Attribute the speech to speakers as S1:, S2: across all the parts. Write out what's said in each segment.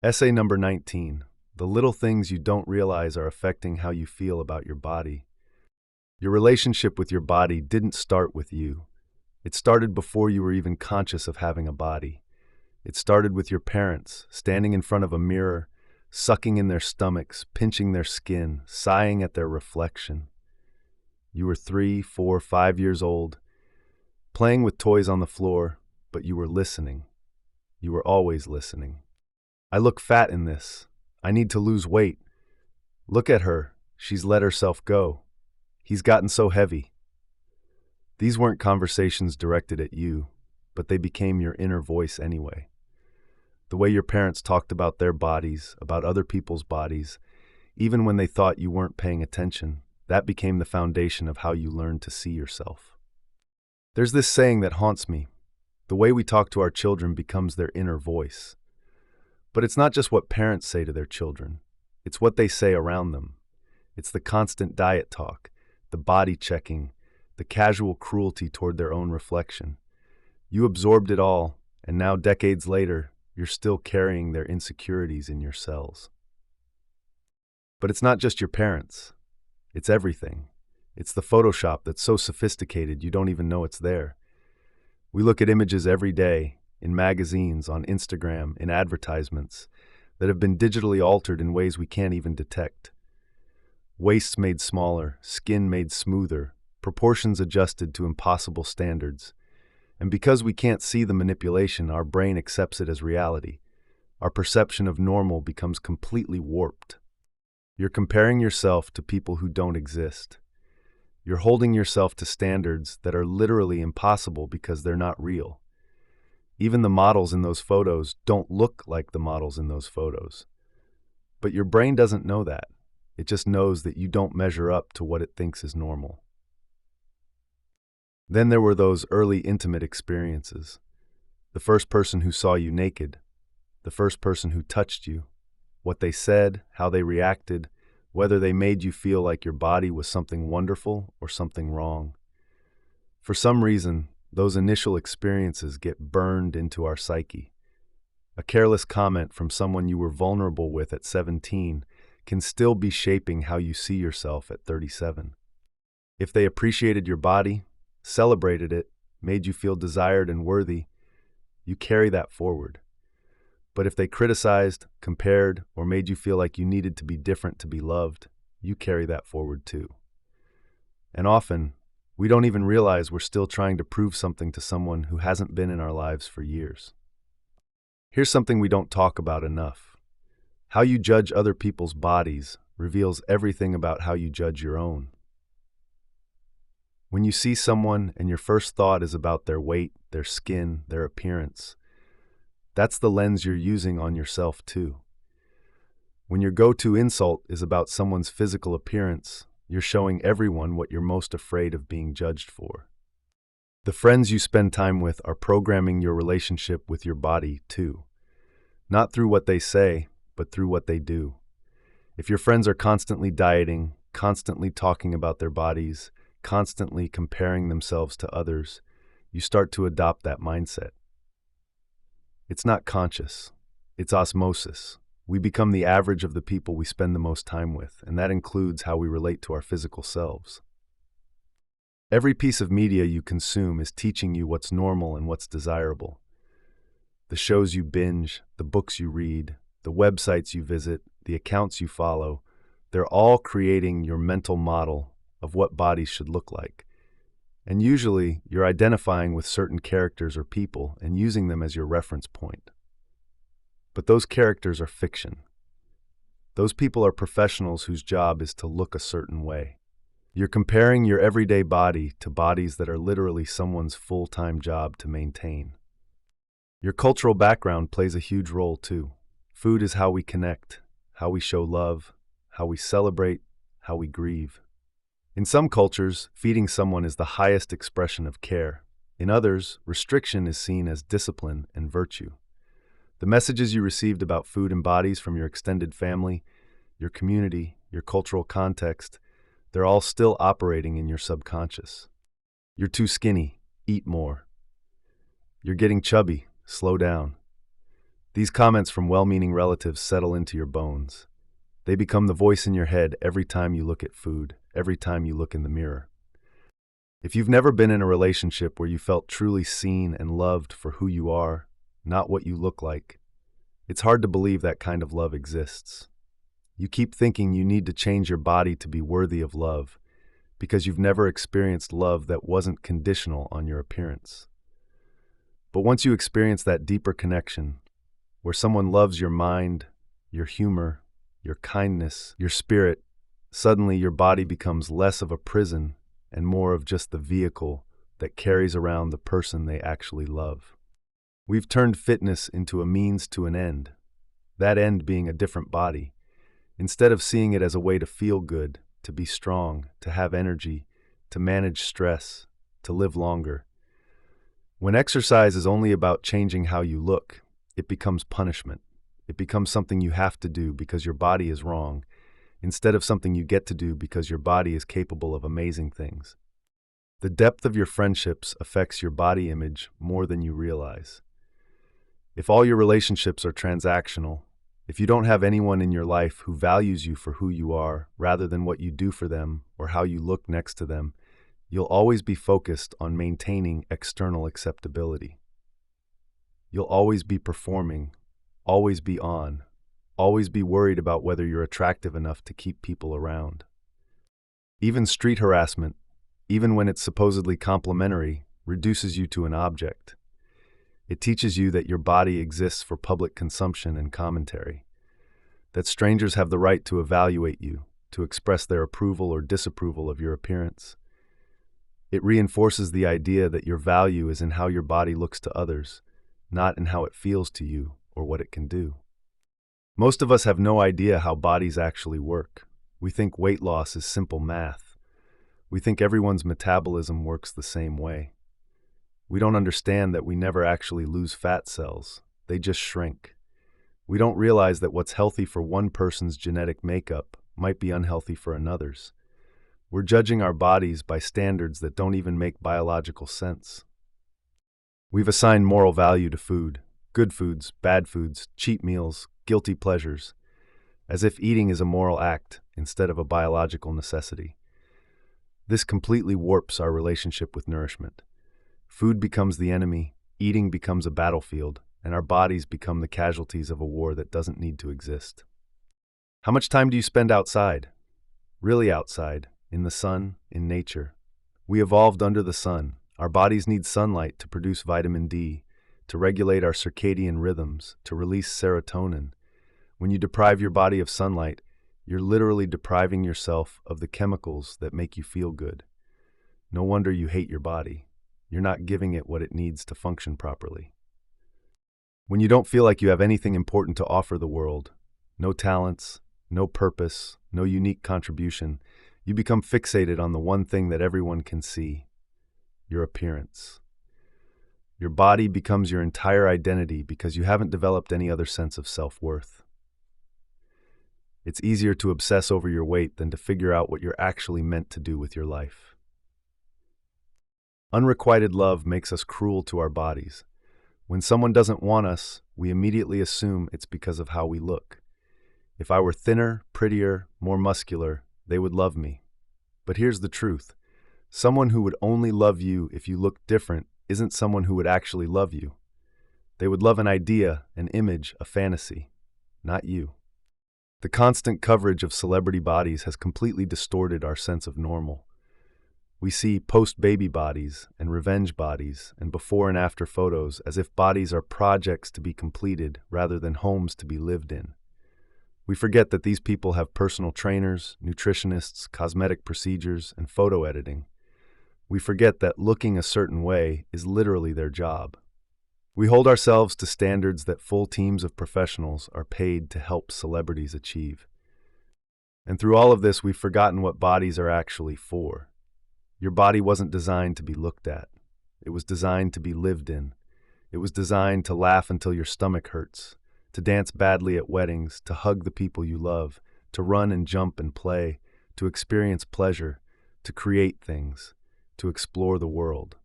S1: Essay number 19. The little things you don't realize are affecting how you feel about your body. Your relationship with your body didn't start with you. It started before you were even conscious of having a body. It started with your parents, standing in front of a mirror, sucking in their stomachs, pinching their skin, sighing at their reflection. You were 3, 4, 5 years old, playing with toys on the floor, but you were listening. You were always listening. I look fat in this. I need to lose weight. Look at her. She's let herself go. He's gotten so heavy. These weren't conversations directed at you, but they became your inner voice anyway. The way your parents talked about their bodies, about other people's bodies, even when they thought you weren't paying attention, that became the foundation of how you learned to see yourself. There's this saying that haunts me. The way we talk to our children becomes their inner voice. But it's not just what parents say to their children. It's what they say around them. It's the constant diet talk, the body checking, the casual cruelty toward their own reflection. You absorbed it all, and now decades later, you're still carrying their insecurities in your cells. But it's not just your parents. It's everything. It's the Photoshop that's so sophisticated you don't even know it's there. We look at images every day, in magazines, on Instagram, in advertisements, that have been digitally altered in ways we can't even detect. Waists made smaller, skin made smoother, proportions adjusted to impossible standards. And because we can't see the manipulation, our brain accepts it as reality. Our perception of normal becomes completely warped. You're comparing yourself to people who don't exist. You're holding yourself to standards that are literally impossible because they're not real. Even the models in those photos don't look like the models in those photos. But your brain doesn't know that. It just knows that you don't measure up to what it thinks is normal. Then there were those early intimate experiences. The first person who saw you naked, the first person who touched you, what they said, how they reacted, whether they made you feel like your body was something wonderful or something wrong. For some reason, those initial experiences get burned into our psyche. A careless comment from someone you were vulnerable with at 17 can still be shaping how you see yourself at 37. If they appreciated your body, celebrated it, made you feel desired and worthy, you carry that forward. But if they criticized, compared, or made you feel like you needed to be different to be loved, you carry that forward too. And often, we don't even realize we're still trying to prove something to someone who hasn't been in our lives for years. Here's something we don't talk about enough. How you judge other people's bodies reveals everything about how you judge your own. When you see someone and your first thought is about their weight, their skin, their appearance, that's the lens you're using on yourself too. When your go-to insult is about someone's physical appearance, you're showing everyone what you're most afraid of being judged for. The friends you spend time with are programming your relationship with your body too. Not through what they say, but through what they do. If your friends are constantly dieting, constantly talking about their bodies, constantly comparing themselves to others, you start to adopt that mindset. It's not conscious. It's osmosis. We become the average of the people we spend the most time with, and that includes how we relate to our physical selves. Every piece of media you consume is teaching you what's normal and what's desirable. The shows you binge, the books you read, the websites you visit, the accounts you follow, they're all creating your mental model of what bodies should look like. And usually, you're identifying with certain characters or people and using them as your reference point. But those characters are fiction. Those people are professionals whose job is to look a certain way. You're comparing your everyday body to bodies that are literally someone's full-time job to maintain. Your cultural background plays a huge role too. Food is how we connect, how we show love, how we celebrate, how we grieve. In some cultures, feeding someone is the highest expression of care. In others, restriction is seen as discipline and virtue. The messages you received about food and bodies from your extended family, your community, your cultural context, they're all still operating in your subconscious. You're too skinny, eat more. You're getting chubby, slow down. These comments from well-meaning relatives settle into your bones. They become the voice in your head every time you look at food, every time you look in the mirror. If you've never been in a relationship where you felt truly seen and loved for who you are, not what you look like, it's hard to believe that kind of love exists. You keep thinking you need to change your body to be worthy of love because you've never experienced love that wasn't conditional on your appearance. But once you experience that deeper connection, where someone loves your mind, your humor, your kindness, your spirit, suddenly your body becomes less of a prison and more of just the vehicle that carries around the person they actually love. We've turned fitness into a means to an end, that end being a different body. Instead of seeing it as a way to feel good, to be strong, to have energy, to manage stress, to live longer. When exercise is only about changing how you look, it becomes punishment. It becomes something you have to do because your body is wrong, instead of something you get to do because your body is capable of amazing things. The depth of your friendships affects your body image more than you realize. If all your relationships are transactional, if you don't have anyone in your life who values you for who you are rather than what you do for them or how you look next to them, you'll always be focused on maintaining external acceptability. You'll always be performing, always be on, always be worried about whether you're attractive enough to keep people around. Even street harassment, even when it's supposedly complimentary, reduces you to an object. It teaches you that your body exists for public consumption and commentary, that strangers have the right to evaluate you, to express their approval or disapproval of your appearance. It reinforces the idea that your value is in how your body looks to others, not in how it feels to you or what it can do. Most of us have no idea how bodies actually work. We think weight loss is simple math. We think everyone's metabolism works the same way. We don't understand that we never actually lose fat cells. They just shrink. We don't realize that what's healthy for one person's genetic makeup might be unhealthy for another's. We're judging our bodies by standards that don't even make biological sense. We've assigned moral value to food, good foods, bad foods, cheat meals, guilty pleasures, as if eating is a moral act instead of a biological necessity. This completely warps our relationship with nourishment. Food becomes the enemy, eating becomes a battlefield, and our bodies become the casualties of a war that doesn't need to exist. How much time do you spend outside? Really outside, in the sun, in nature. We evolved under the sun. Our bodies need sunlight to produce vitamin D, to regulate our circadian rhythms, to release serotonin. When you deprive your body of sunlight, you're literally depriving yourself of the chemicals that make you feel good. No wonder you hate your body. You're not giving it what it needs to function properly. When you don't feel like you have anything important to offer the world, no talents, no purpose, no unique contribution, you become fixated on the one thing that everyone can see, your appearance. Your body becomes your entire identity because you haven't developed any other sense of self-worth. It's easier to obsess over your weight than to figure out what you're actually meant to do with your life. Unrequited love makes us cruel to our bodies. When someone doesn't want us, we immediately assume it's because of how we look. If I were thinner, prettier, more muscular, they would love me. But here's the truth. Someone who would only love you if you looked different isn't someone who would actually love you. They would love an idea, an image, a fantasy, not you. The constant coverage of celebrity bodies has completely distorted our sense of normal. We see post-baby bodies and revenge bodies and before and after photos as if bodies are projects to be completed rather than homes to be lived in. We forget that these people have personal trainers, nutritionists, cosmetic procedures, and photo editing. We forget that looking a certain way is literally their job. We hold ourselves to standards that full teams of professionals are paid to help celebrities achieve. And through all of this, we've forgotten what bodies are actually for. Your body wasn't designed to be looked at. It was designed to be lived in. It was designed to laugh until your stomach hurts, to dance badly at weddings, to hug the people you love, to run and jump and play, to experience pleasure, to create things, to explore the world.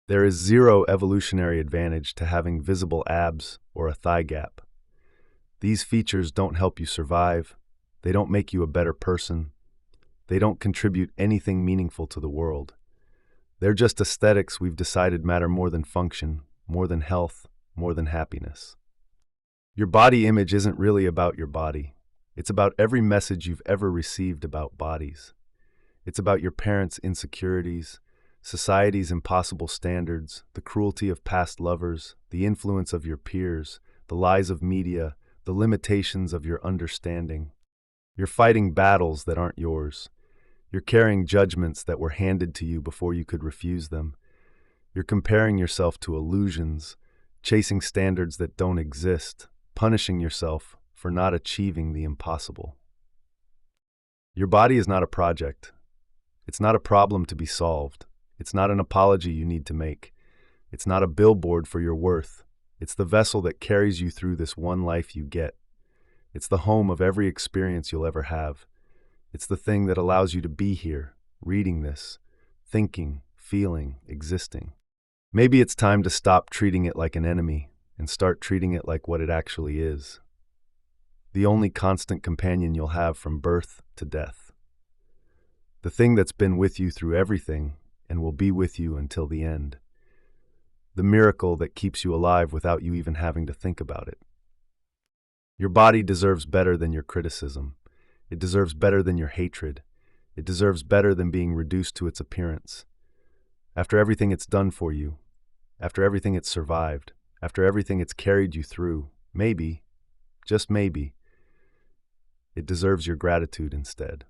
S1: There is zero evolutionary advantage to having visible abs or a thigh gap. These features don't help you survive. They don't make you a better person. They don't contribute anything meaningful to the world. They're just aesthetics we've decided matter more than function, more than health, more than happiness. Your body image isn't really about your body. It's about every message you've ever received about bodies. It's about your parents' insecurities, society's impossible standards, the cruelty of past lovers, the influence of your peers, the lies of media, the limitations of your understanding. You're fighting battles that aren't yours. You're carrying judgments that were handed to you before you could refuse them. You're comparing yourself to illusions, chasing standards that don't exist, punishing yourself for not achieving the impossible. Your body is not a project. It's not a problem to be solved. It's not an apology you need to make. It's not a billboard for your worth. It's the vessel that carries you through this one life you get. It's the home of every experience you'll ever have. It's the thing that allows you to be here, reading this, thinking, feeling, existing. Maybe it's time to stop treating it like an enemy and start treating it like what it actually is. The only constant companion you'll have from birth to death. The thing that's been with you through everything and will be with you until the end. The miracle that keeps you alive without you even having to think about it. Your body deserves better than your criticism. It deserves better than your hatred. It deserves better than being reduced to its appearance. After everything it's done for you, after everything it's survived, after everything it's carried you through, maybe, just maybe, it deserves your gratitude instead.